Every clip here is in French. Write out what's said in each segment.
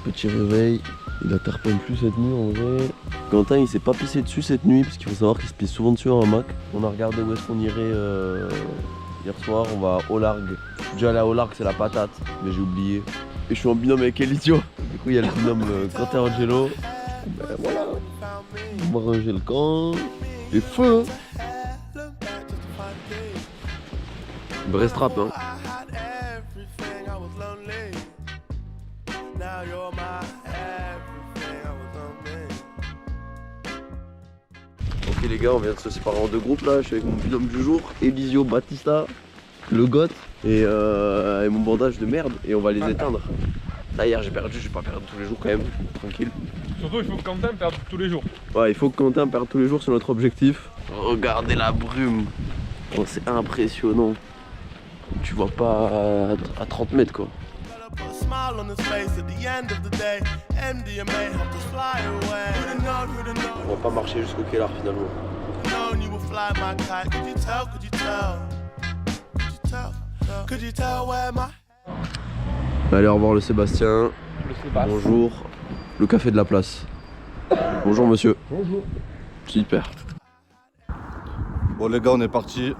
Petit réveil, il interpelle plus cette nuit en vrai. Quentin il s'est pas pissé dessus cette nuit parce qu'il faut savoir qu'il se pisse souvent dessus en hamac. On a regardé où est-ce qu'on irait hier soir, on va à Olargue. Je suis déjà allé à Olargue, c'est la patate, mais j'ai oublié. Et je suis en binôme avec Elisio. Du coup il y a le binôme Quentin Angelo. Ben voilà, on va ranger le camp. Et feu. Brestrap hein. Ok les gars, on vient de se séparer en deux groupes là, je suis avec mon binôme du jour, Elisio Batista, le goth et mon bandage de merde et on va les éteindre. Là hier j'ai perdu, je vais pas perdre tous les jours quand même, tranquille. Surtout il faut que Quentin perde tous les jours. Ouais, il faut que Quentin perde tous les jours, c'est notre objectif. Regardez la brume, oh, c'est impressionnant. Tu vois pas à 30 mètres quoi. On va pas marcher jusqu'au Kellar finalement. Allez, au revoir le Sébastien. Bonjour. Le café de la place. Bonjour monsieur. Bonjour. Super. Bon les gars, on est parti.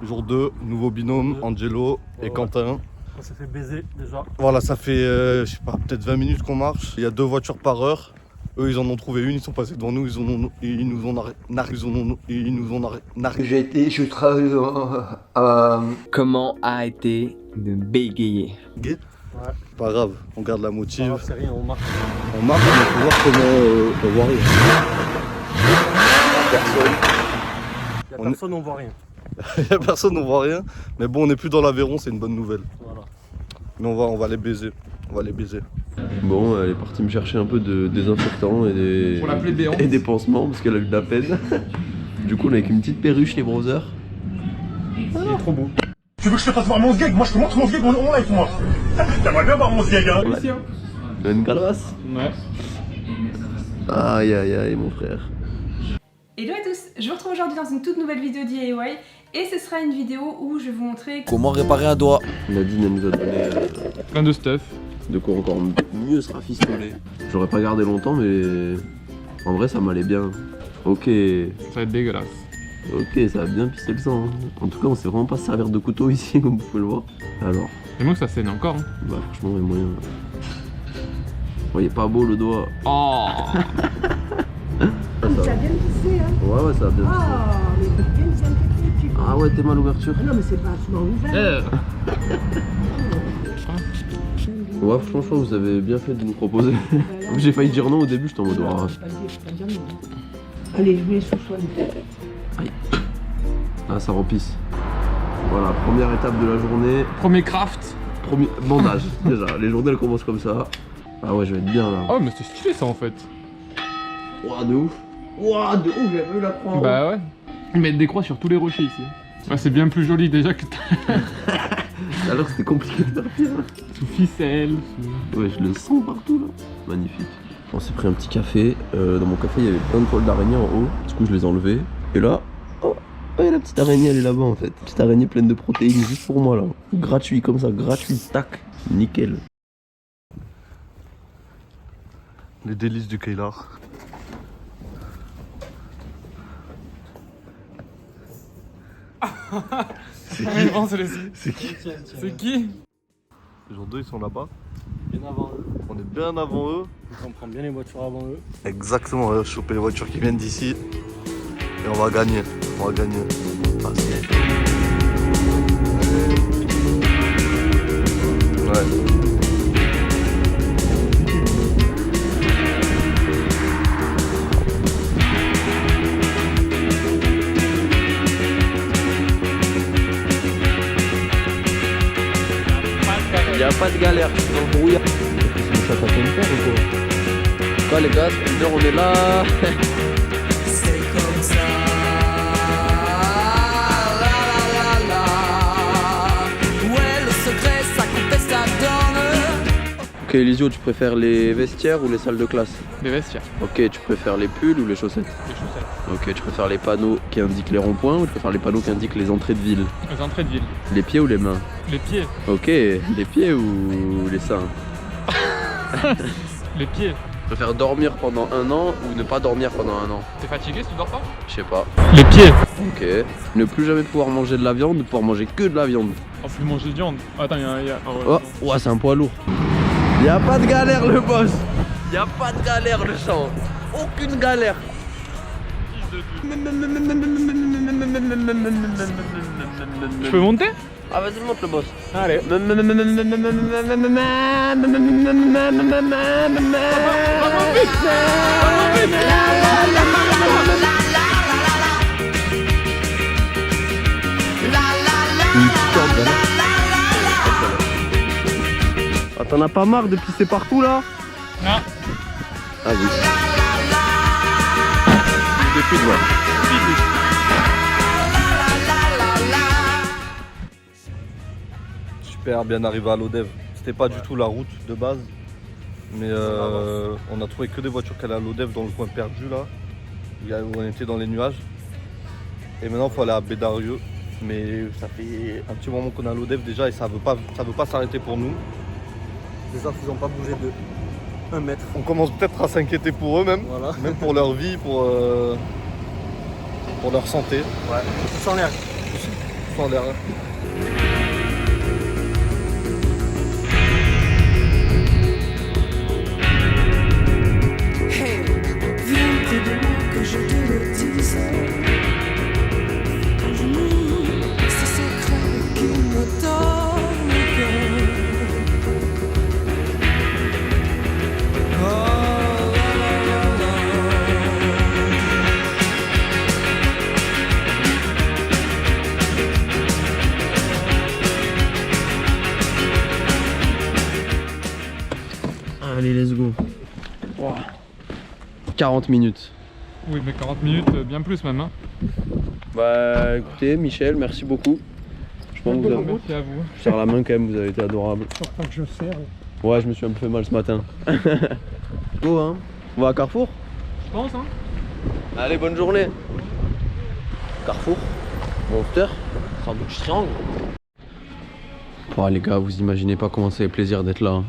Jour 2, nouveau binôme, Angelo et Quentin. On s'est fait baiser déjà. Voilà, ça fait, je sais pas, peut-être 20 minutes qu'on marche. Il y a 2 voitures par heure. Eux, ils en ont trouvé une, ils sont passés devant nous, ils nous ont arrêté. Je travaille Comment arrêter de bégayer? Ouais. Pas grave, on garde la motive. C'est rien, on marche. On marche, mais faut voir comment on voit rien. Y'a personne, on voit rien. Il y a personne, on voit rien. Mais bon, on n'est plus dans l'Aveyron, c'est une bonne nouvelle. Voilà. Mais on va les baiser. On va les baiser. Bon, elle est partie me chercher un peu de désinfectant et des pansements parce qu'elle a eu de la peine. Du coup, on est avec une petite perruche, les brothers. Il est trop beau. Tu veux que je te fasse voir mon sgeg? Moi je te montre mon sgeg en live moi. T'aimerais bien voir mon sgeg hein? Une calvasse. Ouais. Aïe aïe aïe mon frère. Hello à tous, je vous retrouve aujourd'hui dans une toute nouvelle vidéo DIY et ce sera une vidéo où je vais vous montrer Comment réparer un doigt. Nadine elle nous a donné Plein de stuff. de quoi encore mieux se rafistoler. J'aurais pas gardé longtemps mais en vrai ça m'allait bien. Ok, Ça va être dégueulasse. ok, ça a bien pissé le sang. Hein. En tout cas on sait vraiment pas se servir de couteau ici comme vous pouvez le voir. Alors, C'est moi que ça saigne encore. Hein. bah franchement il y a moyen. Oh, il est pas beau le doigt. Oh. Ça a bien pissé hein. Ouais ouais ça a bien pissé. Ah, mais t'es bien désinfecté, tu vois. Ah ouais t'es mal l'ouverture. Ah non, mais c'est pas vachement ouvert. Ouais franchement vous avez bien fait de nous proposer. J'ai failli dire non au début, j'étais en mode Non, ah. je peux pas dire non. Allez, je vais sous-soigner. Ah ça repisse. Voilà, première étape de la journée. Premier craft. Premier bandage déjà. Les journées elles commencent comme ça. Ah ouais je vais être bien là. Oh mais c'est stylé ça en fait. Ouah de ouf. Ouah de ouf, j'avais eu la croix. Bah ouais. Ils mettent des croix sur tous les rochers ici. Ouais, c'est bien plus joli déjà que Alors c'était compliqué de faire pire. sous ficelle. Ouais je le sens partout là. Magnifique. On s'est pris un petit café. Dans mon café il y avait plein de toiles d'araignée en haut. Du coup je les ai enlevées. Et là, oh, la petite araignée elle est là-bas en fait. Petite araignée pleine de protéines juste pour moi là. Gratuit comme ça, gratuit. Tac. Nickel. Les délices du Kellar. C'est qui? C'est qui? C'est qui? Jour 2, ils sont là-bas. Bien avant eux. On est bien avant eux. Donc on prend bien les voitures avant eux. Exactement, on va choper les voitures qui viennent d'ici. Et on va gagner. On va gagner. Ah, ouais. Y'a pas de galère, je suis dans le brouillard. C'est le chat à ton père ou quoi? Quoi les gars, une heure on est là. C'est comme ça. La la la la. Ouais, le secret, ça compte et ça donne. Ok Elisio, tu préfères les vestiaires ou les salles de classe? Les vestiaires. Ok, tu préfères les pulls ou les chaussettes? Les chaussettes. Ok, tu préfères les panneaux qui indiquent les ronds-points ou tu préfères les panneaux qui indiquent les entrées de ville? Les entrées de ville. Les pieds ou les mains? Les pieds. Ok, les pieds ou les seins? Les pieds. Je préfère dormir pendant 1 an ou ne pas dormir pendant 1 an. T'es fatigué si tu dors pas? Je sais pas. Les pieds. Ok. Ne plus jamais pouvoir manger de la viande, de pouvoir manger que de la viande. Oh, plus manger de viande. Attends, il y a... Oh, ouais, c'est un poids lourd. Y'a pas de galère le boss. Y'a pas de galère le sang. Aucune galère. Je peux monter? Ah vas-y monte le boss. Allez. Ah, t'en as pas marre de pisser partout là? Non. Ah oui. Depuis de moi. Super bien arrivé à l'Odev. C'était pas du tout la route de base, mais on a trouvé que des voitures qui allaient à l'Odev dans le coin perdu là, où on était dans les nuages. Et maintenant il faut aller à Bédarieux, mais ça fait un petit moment qu'on est à l'Odev déjà et ça veut pas s'arrêter pour nous. Les autres, ils n'ont pas bougé de 1 mètre. On commence peut-être à s'inquiéter pour eux même, Voilà. même pour leur vie, pour leur santé. Ouais. Sans l'air. Sans l'air. Hey, viens près de moi que je te le dise. Ces secrets qui me donnent le cœur. Oh, la, la, la, Allez let's go. Wow. 40 minutes. Oui, mais 40 minutes, bien plus même. Hein. Bah écoutez Michel, merci beaucoup. Je pense que vous avez... Merci à vous. Je serre la main quand même, vous avez été adorable. Surtout que je serre. Ouais, je me suis un peu fait mal ce matin. Go hein. On va à Carrefour? Je pense, hein. Allez, bonne journée. Carrefour, Monster, sandwich triangle. Oh les gars, vous imaginez pas comment ça fait plaisir d'être là. Hein.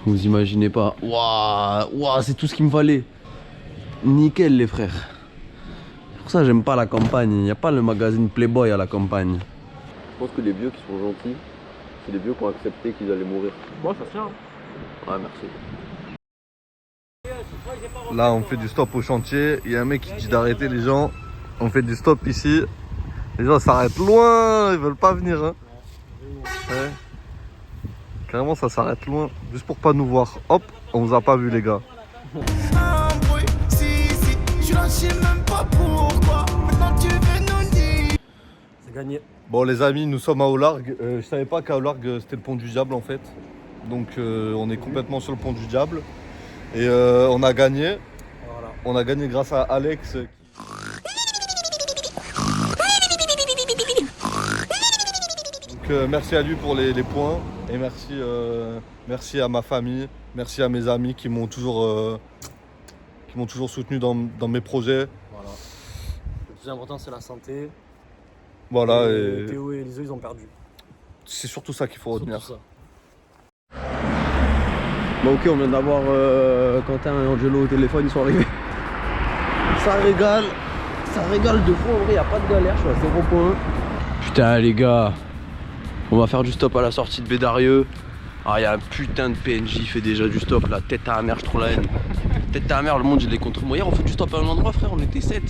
Vous imaginez pas. Waouh, waouh, c'est tout ce qu'il me fallait. Nickel les frères. C'est pour ça que j'aime pas la campagne. Il n'y a pas le magazine Playboy à la campagne. Je pense que les vieux qui sont gentils, c'est les vieux qui ont accepté qu'ils allaient mourir. Bon, ça tient. Ouais, merci. Là on fait du stop au chantier, il y a un mec qui dit d'arrêter les gens. On fait du stop ici. Les gens s'arrêtent loin, ils veulent pas venir hein. Ouais. Carrément ça s'arrête loin, juste pour pas nous voir. Hop, on vous a pas vu les gars. un bruit, si, je ne sais même pas pourquoi. Maintenant tu veux nous dire. C'est gagné. Bon les amis, nous sommes à Aulargues. Je savais pas qu'à Aulargues c'était le pont du diable en fait. Donc on est complètement sur le pont du diable. Et on a gagné. Voilà. On a gagné grâce à Alex. Donc merci à lui pour les points. Et merci à ma famille. Merci à mes amis qui m'ont toujours soutenu dans mes projets. Voilà. Le plus important, c'est la santé. Voilà. Et Théo et Eliseu, ils ont perdu. c'est surtout ça qu'il faut retenir. Surtout ça. Bon ok, on vient d'avoir Quentin et Angelo au téléphone, ils sont arrivés. Ça régale de fou, en vrai, y a pas de galère, je suis à 0 points. Putain les gars, on va faire du stop à la sortie de Bédarieux. Ah, y a un putain de PNJ, il fait déjà du stop là, tête à la mer, je trouve la haine. Tête à la mer, le monde il est contre moi. Hier on fait du stop à un endroit frère, on était 7.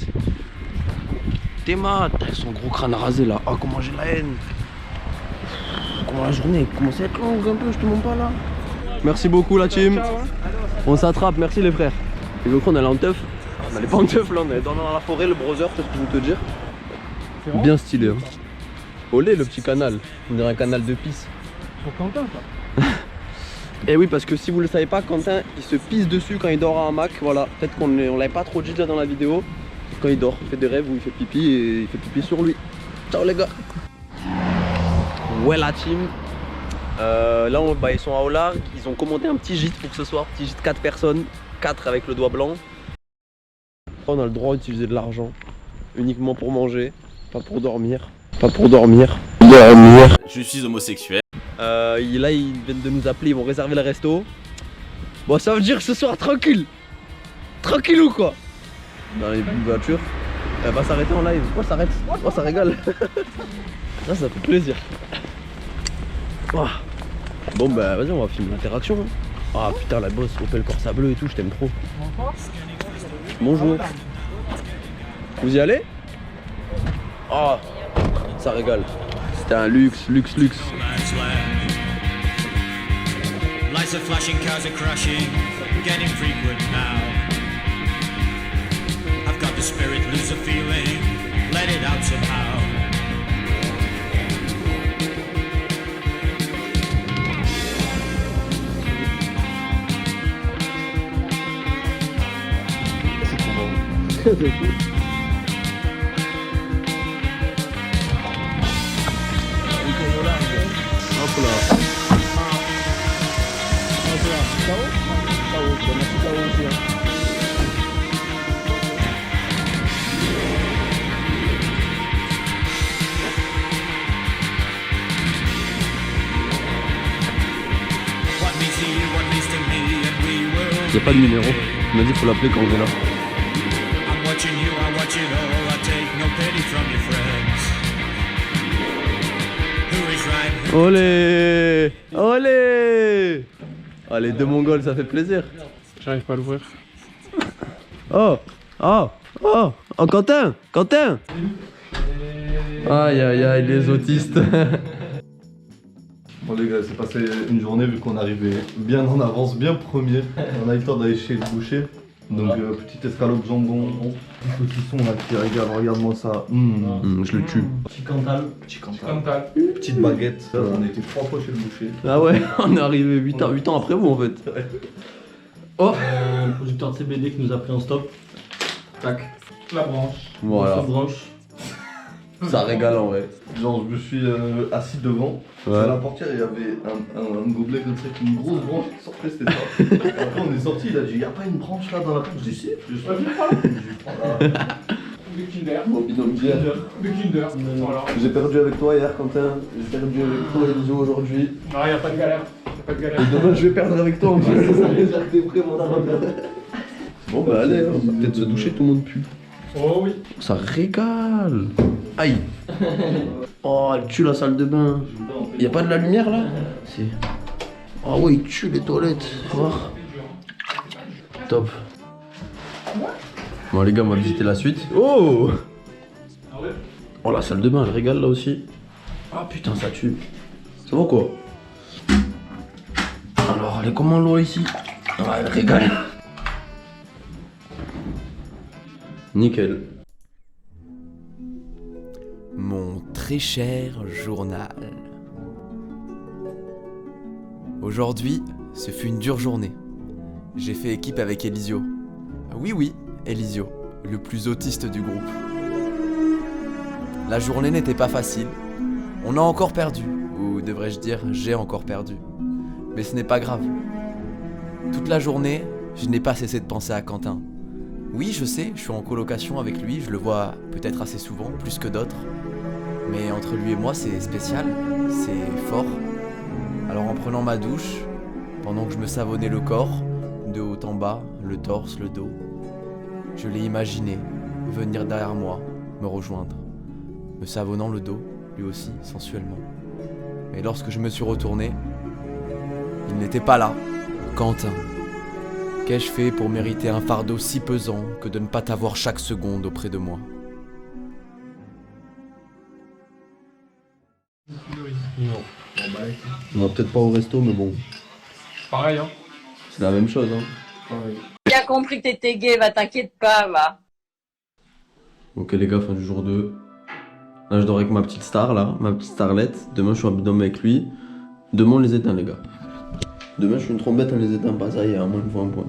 Théma, son gros crâne rasé là, oh comment j'ai la haine. Comment la journée commence à être longue un peu, je te montre pas là. Merci beaucoup la team. On s'attrape, merci les frères. Et donc on est allé en teuf. On allait pas en teuf là, on est dans la forêt, le brother, c'est ce que je veux te dire. Bien stylé. Hein. Olé le petit canal, on dirait un canal de pisse. Pour Quentin ça. Et oui parce que si vous le savez pas, Quentin il se pisse dessus quand il dort à un hamac. Voilà, peut-être qu'on l'avait pas trop dit déjà dans la vidéo. Quand il dort, il fait des rêves où il fait pipi et il fait pipi sur lui. Ciao les gars. Ouais la team. Là ils sont à Aulargues, ils ont commandé un petit gîte pour ce soir, petit gîte 4 personnes, 4 avec le doigt blanc. On a le droit d'utiliser de l'argent uniquement pour manger, pas pour dormir. Pas pour dormir. Dormir. Je suis homosexuel. Là ils viennent de nous appeler, ils vont réserver le resto. Bon, ça veut dire ce soir tranquille. Tranquille ou quoi? Dans les voitures. Elle va s'arrêter en live. Oh, ça s'arrête. Oh, ça régale. Ça fait plaisir. Oh. Bon, bah, vas-y, on va filmer l'interaction. Hein. Ah, putain, la bosse, Opel Corsa bleu et tout, je t'aime trop. Bonjour. Vous y allez? Oh, ça régale. C'était un luxe. Lights are flashing, cars are crashing, getting frequent now. I've got the spirit, lose the feeling, let it out somehow. Hop là. Il n'y a pas de numéro. Il m'a dit qu'il faut l'appeler quand on est là. Olé! Olé! Ah, les deux Mongols, ça fait plaisir. J'arrive pas à l'ouvrir. Oh! Oh! Oh! Oh, Quentin! Quentin! Aïe aïe aïe, les autistes. Bon les gars, c'est passé une journée vu qu'on arrivait bien en avance, bien premier. On a eu le temps d'aller chez le boucher. Donc petite escalope jambon, petit saucisson là qui régale, regarde-moi ça. Je le tue. Petit cantal. Petite baguette. On était 3 fois chez le boucher. Ah ouais, on est arrivé 8 ans après vous en fait. Oh! Le producteur de CBD qui nous a pris en stop. Tac. La branche. Voilà. Branche. Ça régale en vrai. Genre je me suis assis devant, Ouais. à la portière il y avait un gobelet comme ça avec une grosse branche qui sortait, c'était ça. Après on est sorti, il a dit, y a pas une branche là dans la porte? Je dis si, je suis pas venu par là. Le Kinder. Bon, bidon de bière. Le Kinder. Voilà. J'ai perdu avec toi hier Quentin, j'ai perdu avec toi Elisio aujourd'hui. Non, y a pas de galère. Et demain je vais perdre avec toi en plus. Ça veut dire que t'es prêt mon arme. Bon bah allez, on va peut-être se doucher, tout le monde pue. Oh oui. Ça régale. Aïe. Oh, elle tue la salle de bain. Y'a pas de la lumière là? Si. Oh ouais, il tue les toilettes. Faut voir. Top. Bon les gars, on va visiter la suite. Oh! Oh, la salle de bain, elle régale là aussi. Ah putain, ça tue. Ça va quoi? Alors, elle est comment l'eau ici? Ah, elle régale. Nickel. Mon très cher journal. Aujourd'hui, ce fut une dure journée. J'ai fait équipe avec Elisio. Oui, Elisio, le plus autiste du groupe. La journée n'était pas facile. On a encore perdu, ou devrais-je dire, j'ai encore perdu. Mais ce n'est pas grave. Toute la journée, je n'ai pas cessé de penser à Quentin. Oui, je sais, je suis en colocation avec lui, je le vois peut-être assez souvent, plus que d'autres. Mais entre lui et moi, c'est spécial, c'est fort. Alors en prenant ma douche, pendant que je me savonnais le corps, de haut en bas, le torse, le dos, je l'ai imaginé venir derrière moi, me rejoindre, me savonnant le dos, lui aussi, sensuellement. Mais lorsque je me suis retourné, il n'était pas là. Quentin. Qu'ai-je fait pour mériter un fardeau si pesant que de ne pas t'avoir chaque seconde auprès de moi? Non. On va peut-être pas au resto, mais bon, Pareil, hein. c'est la même chose, hein. Pareil. J'ai compris que t'étais gay, va t'inquiète pas, va. Ok les gars, fin du jour 2. Là je dors avec ma petite star là, ma petite starlette. Demain je suis en binôme avec lui. Demain on les éteint les gars. Demain je suis une trompette, on les éteint pas, ça y est, à moins de 20 points.